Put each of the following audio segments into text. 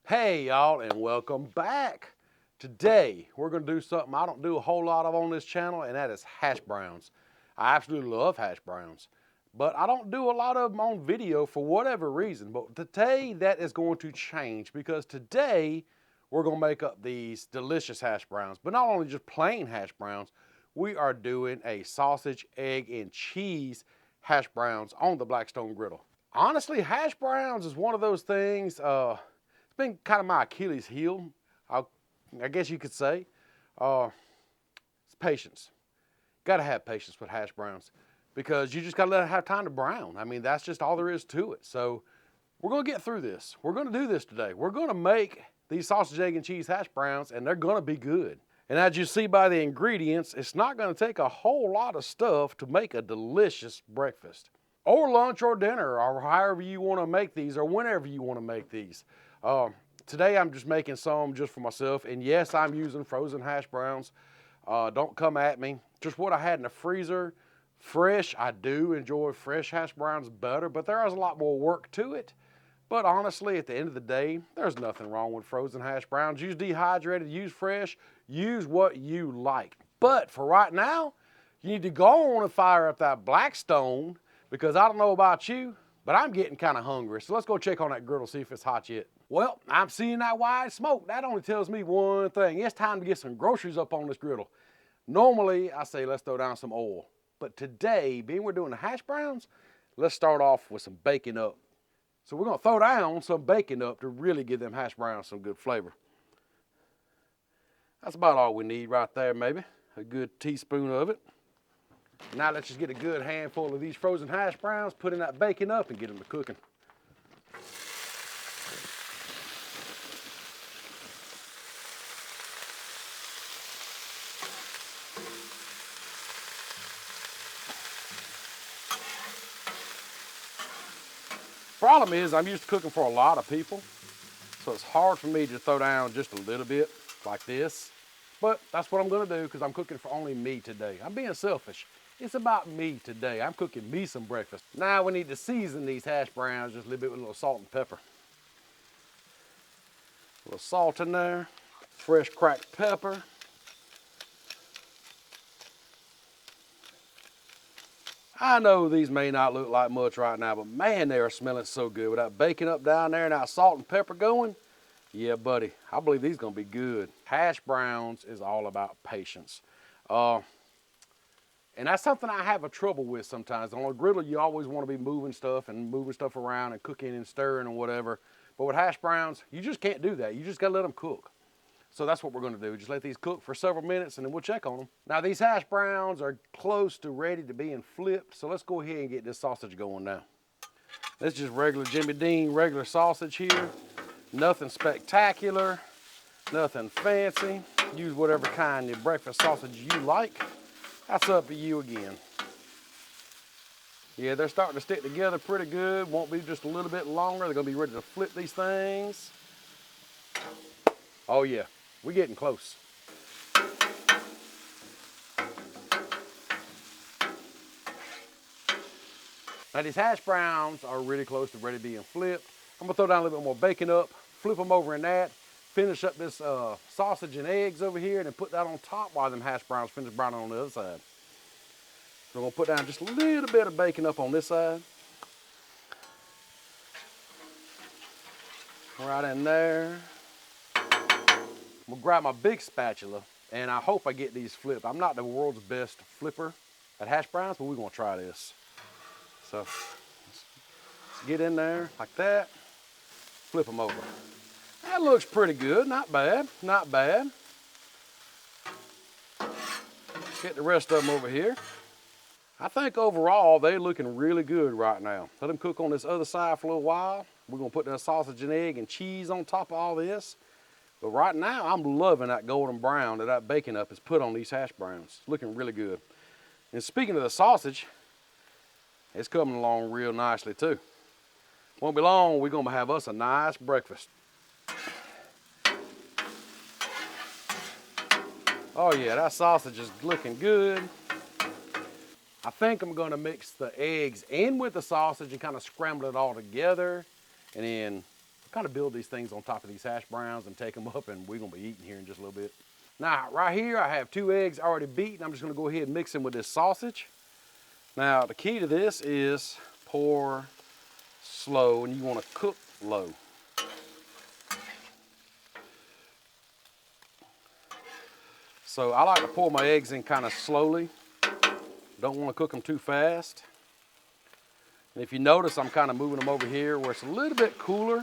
Hey y'all, and welcome back. Today we're going to do something I don't do a whole lot of on this channel, and that is hash browns. I absolutely love hash browns, but I don't do a lot of them on video for whatever reason. But today that is going to change, because today we're going to make up these delicious hash browns. But not only just plain hash browns, we are doing a sausage, egg, and cheese hash browns on the Blackstone Griddle. Honestly, hash browns is one of those things, it's been kind of my Achilles heel, I guess you could say. It's patience. Got to have patience with hash browns, because you just got to let it have time to brown. I mean, that's just all there is to it. So we're going to get through this. We're going to do this today. We're going to make these sausage, egg, and cheese hash browns, and they're going to be good. And as you see by the ingredients, it's not going to take a whole lot of stuff to make a delicious breakfast, or lunch, or dinner, or however you want to make these, or whenever you want to make these. Today I'm just making some just for myself, and yes, I'm using frozen hash browns. Don't come at me. Just what I had in the freezer, fresh. I do enjoy fresh hash browns better, but there is a lot more work to it. But honestly, at the end of the day, there's nothing wrong with frozen hash browns. Use dehydrated, use fresh, use what you like. But for right now, you need to go on and fire up that Blackstone, because I don't know about you, but I'm getting kind of hungry. So let's go check on that griddle, see if it's hot yet. Well, I'm seeing that white smoke. That only tells me one thing. It's time to get some groceries up on this griddle. Normally, I say let's throw down some oil. But today, being we're doing the hash browns, let's start off with some bacon up. So we're going to throw down some bacon up to really give them hash browns some good flavor. That's about all we need right there, maybe. A good teaspoon of it. Now let's just get a good handful of these frozen hash browns, put in that bacon up, and get them to cooking. Problem is, I'm used to cooking for a lot of people, so it's hard for me to throw down just a little bit like this. But that's what I'm gonna do, because I'm cooking for only me today. I'm being selfish. It's about me today. I'm cooking me some breakfast. Now we need to season these hash browns just a little bit with a little salt and pepper. A little salt in there, fresh cracked pepper. I know these may not look like much right now, but man, they are smelling so good. With that bacon up down there and that salt and pepper going, yeah, buddy, I believe these are gonna be good. Hash browns is all about patience. And that's something I have a trouble with sometimes. On a griddle, you always want to be moving stuff around and cooking and stirring and whatever. But with hash browns, you just can't do that. You just gotta let them cook. So that's what we're gonna do. Just let these cook for several minutes, and then we'll check on them. Now these hash browns are close to ready to being flipped. So let's go ahead and get this sausage going now. This is just regular Jimmy Dean, regular sausage here. Nothing spectacular, nothing fancy. Use whatever kind of breakfast sausage you like. That's up to you again. Yeah, they're starting to stick together pretty good. Won't be just a little bit longer. They're gonna be ready to flip these things. Oh yeah, we're getting close. Now these hash browns are really close to ready to being flipped. I'm gonna throw down a little bit more bacon up, flip them over in that, finish up this sausage and eggs over here, and then put that on top while them hash browns finish browning on the other side. So I'm gonna put down just a little bit of bacon up on this side. Right in there. I'm gonna grab my big spatula, and I hope I get these flipped. I'm not the world's best flipper at hash browns, but we're gonna try this. So let's get in there like that, flip them over. That looks pretty good, not bad, not bad. Get the rest of them over here. I think overall they're looking really good right now. Let them cook on this other side for a little while. We're gonna put that sausage and egg and cheese on top of all this. But right now I'm loving that golden brown that bacon up is put on these hash browns. It's looking really good. And speaking of the sausage, it's coming along real nicely too. Won't be long, we're gonna have us a nice breakfast. Oh yeah, that sausage is looking good. I think I'm gonna mix the eggs in with the sausage and kind of scramble it all together, and then kind of build these things on top of these hash browns and take them up, and we're gonna be eating here in just a little bit. Now, right here, I have 2 eggs already beaten. I'm just gonna go ahead and mix them with this sausage. Now, the key to this is pour slow, and you wanna cook low. So I like to pour my eggs in kind of slowly. Don't wanna cook them too fast. And if you notice, I'm kind of moving them over here where it's a little bit cooler.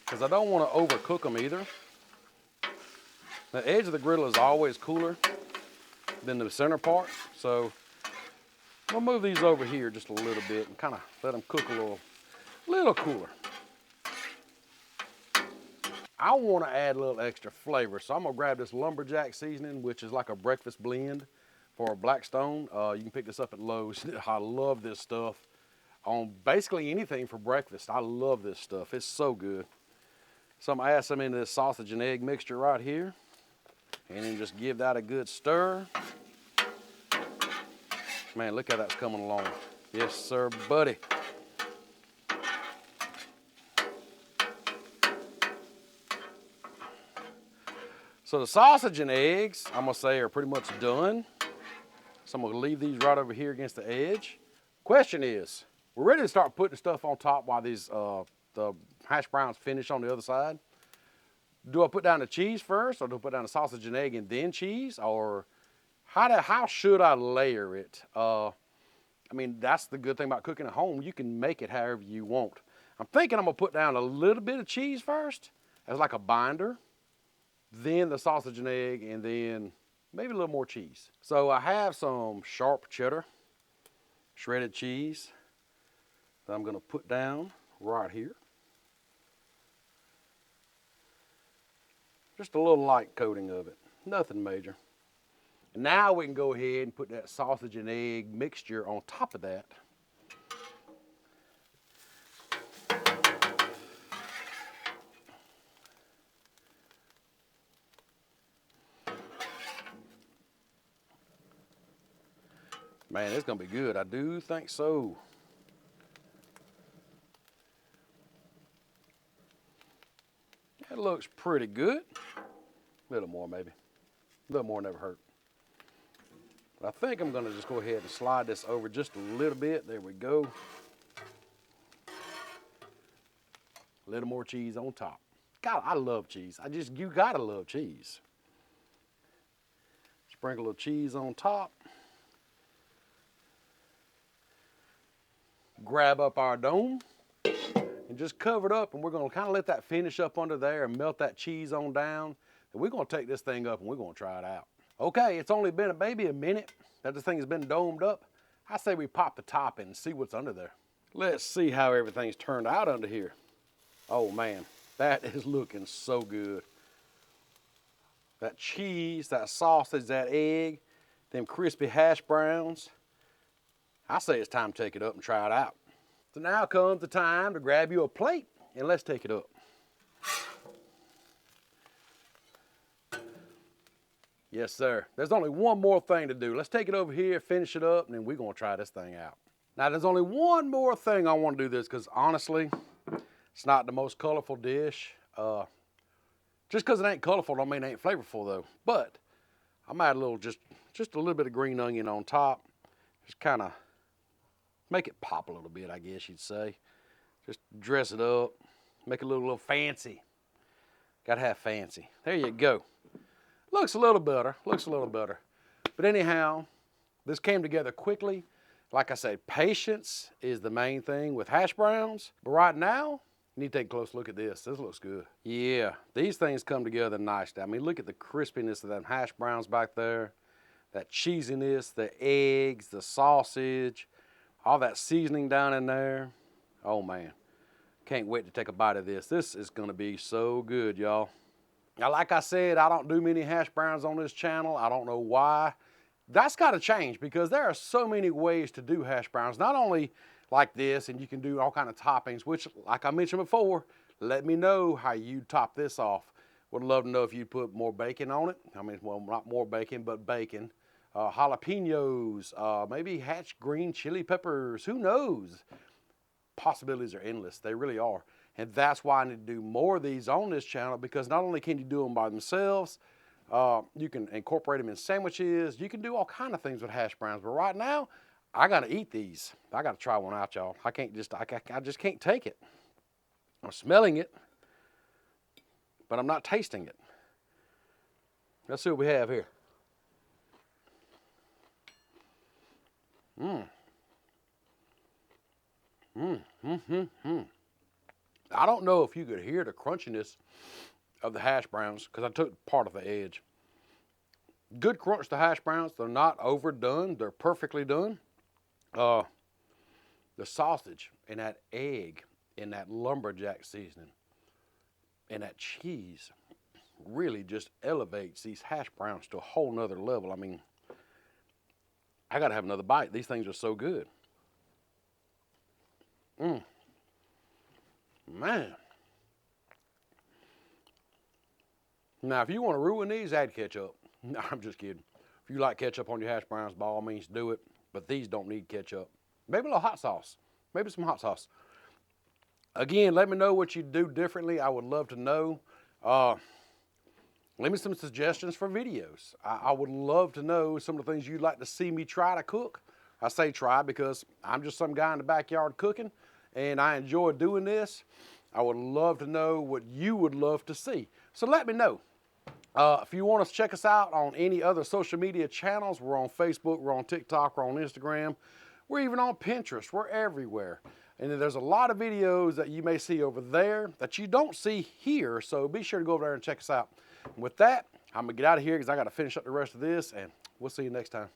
Because I don't want to overcook them either. The edge of the griddle is always cooler than the center part. So we'll move these over here just a little bit and kind of let them cook a little cooler. I want to add a little extra flavor, so I'm gonna grab this lumberjack seasoning, which is like a breakfast blend for Blackstone. You can pick this up at Lowe's. I love this stuff on basically anything for breakfast. I love this stuff. It's so good. So I'm gonna add some into this sausage and egg mixture right here, and then just give that a good stir. Man, look how that's coming along. Yes, sir, buddy. So the sausage and eggs, I'm gonna say, are pretty much done. So I'm gonna leave these right over here against the edge. Question is, we're ready to start putting stuff on top while these the hash browns finish on the other side. Do I put down the cheese first, or do I put down the sausage and egg and then cheese, or how should I layer it? I mean, that's the good thing about cooking at home. You can make it however you want. I'm thinking I'm gonna put down a little bit of cheese first as like a binder, then the sausage and egg, and then maybe a little more cheese. So I have some sharp cheddar, shredded cheese that I'm gonna put down right here. Just a little light coating of it, nothing major. And now we can go ahead and put that sausage and egg mixture on top of that. Man, it's gonna be good. I do think so. It looks pretty good. A little more maybe. A little more never hurt. But I think I'm gonna just go ahead and slide this over just a little bit. There we go. A little more cheese on top. God, I love cheese. You gotta love cheese. Sprinkle a little cheese on top. Grab up our dome and just cover it up, and we're gonna kind of let that finish up under there and melt that cheese on down. And we're gonna take this thing up and we're gonna try it out. Okay, it's only been maybe a minute that this thing has been domed up. I say we pop the top in and see what's under there. Let's see how everything's turned out under here. Oh man, that is looking so good. That cheese, that sausage, that egg, them crispy hash browns. I say it's time to take it up and try it out. So now comes the time to grab you a plate and let's take it up. Yes, sir. There's only one more thing to do. Let's take it over here, finish it up, and then we're gonna try this thing out. Now, there's only one more thing I wanna do this, because honestly, it's not the most colorful dish. Just because it ain't colorful don't mean it ain't flavorful though. But I'm add a little, just a little bit of green onion on top. Just kind of make it pop a little bit, I guess you'd say. Just dress it up, make it look a little fancy. Gotta have fancy. There you go. Looks a little better, looks a little better. But anyhow, this came together quickly. Like I said, patience is the main thing with hash browns. But right now, you need to take a close look at this. This looks good. Yeah, these things come together nicely. I mean, look at the crispiness of them hash browns back there. That cheesiness, the eggs, the sausage, all that seasoning down in there. Oh man, can't wait to take a bite of this. This is gonna be so good, y'all. Now, like I said, I don't do many hash browns on this channel. I don't know why. That's gotta change, because there are so many ways to do hash browns. Not only like this, and you can do all kind of toppings, which, like I mentioned before, let me know how you top this off. Would love to know if you put more bacon on it. I mean, well, not more bacon, but bacon. jalapenos, maybe hatch green chili peppers. Who knows? Possibilities are endless. They really are. And that's why I need to do more of these on this channel, because not only can you do them by themselves, you can incorporate them in sandwiches. You can do all kind of things with hash browns. But right now, I got to eat these. I got to try one out, y'all. I just can't take it. I'm smelling it, but I'm not tasting it. Let's see what we have here. I don't know if you could hear the crunchiness of the hash browns, because I took part of the edge. Good crunch to hash browns. They're not overdone. They're perfectly done. The sausage and that egg and that lumberjack seasoning and that cheese really just elevates these hash browns to a whole nother level. I mean, I gotta have another bite. These things are so good. Man. Now, if you want to ruin these, add ketchup. No, I'm just kidding. If you like ketchup on your hash browns, by all means do it. But these don't need ketchup. Maybe a little hot sauce. Maybe some hot sauce. Again, let me know what you do differently. I would love to know. Leave me some suggestions for videos. I would love to know some of the things you'd like to see me try to cook. I say try because I'm just some guy in the backyard cooking, and I enjoy doing this. I would love to know what you would love to see. So let me know. If you want to check us out on any other social media channels, we're on Facebook, we're on TikTok, we're on Instagram, we're even on Pinterest, we're everywhere. And then there's a lot of videos that you may see over there that you don't see here, so be sure to go over there and check us out. And with that, I'm going to get out of here because I got to finish up the rest of this, and we'll see you next time.